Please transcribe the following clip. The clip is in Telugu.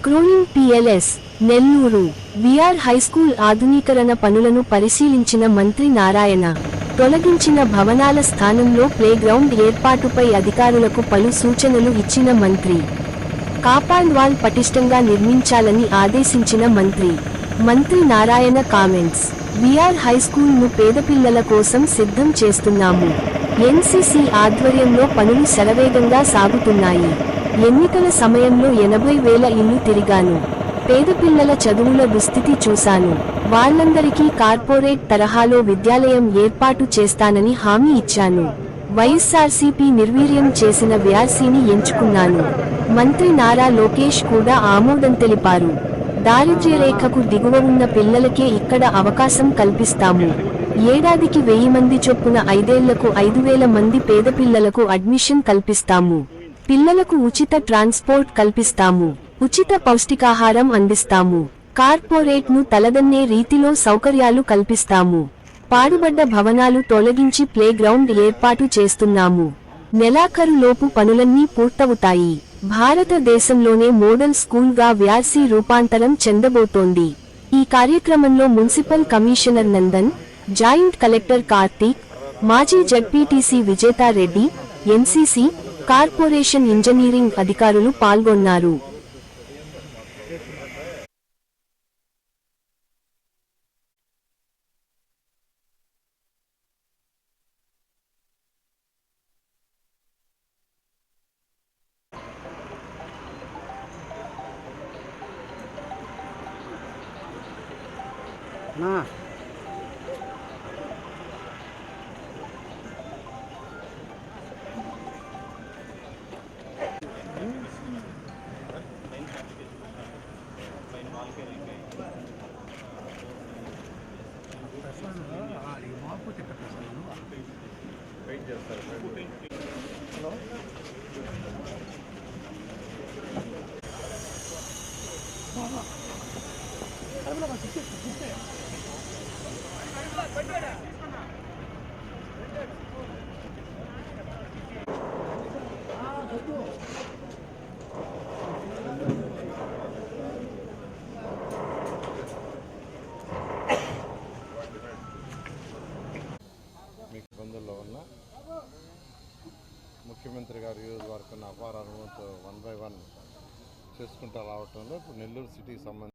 Scrolling PLS Nellore VR high school ఆధునీకరణ పనులను పరిశీలించిన మంత్రి నారాయణ తొలగించిన భవనాల స్థానంలో ప్లేగ్రౌండ్ ఏర్పాటుపై అధికారులకు పలు సూచనలు ఇచ్చిన మంత్రి కాంపౌండ్ వాల్ పటిష్టంగా నిర్మించాలని ఆదేశించిన మంత్రి నారాయణ కామెంట్స్ విఆర్ హైస్కూల్ ను పేదపిల్లల కోసం సిద్ధం చేస్తున్నాము. ఎన్సీసీ ఆధ్వర్యంలో పనులు శరవేగంగా సాగుతున్నాయి. ఎన్నికల సమయంలో 80,000 ఇల్లు తిరిగాను. పేదపిల్లల చదువుల దుస్థితి చూశాను. వాళ్లందరికీ కార్పొరేట్ తరహాలో విద్యాలయం ఏర్పాటు చేస్తానని హామీ ఇచ్చాను. వైఎస్ఆర్సీపీ నిర్వీర్యం చేసిన వ్యాసీని ఎంచుకున్నాను. మంత్రి నారా లోకేష్ కూడా ఆమోదం తెలిపారు. దారిద్ర్యరేఖకు దిగువ ఉన్న పిల్లలకే ఇక్కడ అవకాశం కల్పిస్తాము. ఏడాదికి 1000 మంది చొప్పున 5 ఏళ్లకు 5,000 మంది పేదపిల్లలకు అడ్మిషన్ కల్పిస్తాము. పిల్లలకు ఉచిత ట్రాన్స్పోర్ట్ కల్పిస్తాము. ఉచిత పౌష్టికాహారం అందిస్తాము. కార్పొరేట్ ను తలదన్నే రీతిలో సౌకర్యాలు కల్పిస్తాము. పాడుబడ్డ భవనాలు తొలగించి ప్లే గ్రౌండ్ ఏర్పాటు చేస్తున్నాము. నెలాఖరు లోపు పనులన్నీ పూర్తవుతాయి. భారతదేశంలోనే మోడల్ స్కూల్ గా వ్యాసీ రూపాంతరం చెందబోతోంది. ఈ కార్యక్రమంలో municipal commissioner Nandan, joint collector Karthik, మాజీ ZPTC Vijetha Reddy, NCC, corporation engineering అధికారులు పాల్గొన్నారు. ఇబ్బందుల్లో ఉన్న ముఖ్యమంత్రి గారు ఈరోజు వరకు అపార అనుభవంతో 1 by 1 చేసుకుంటూ రావటంలో ఇప్పుడు నెల్లూరు సిటీకి సంబంధించి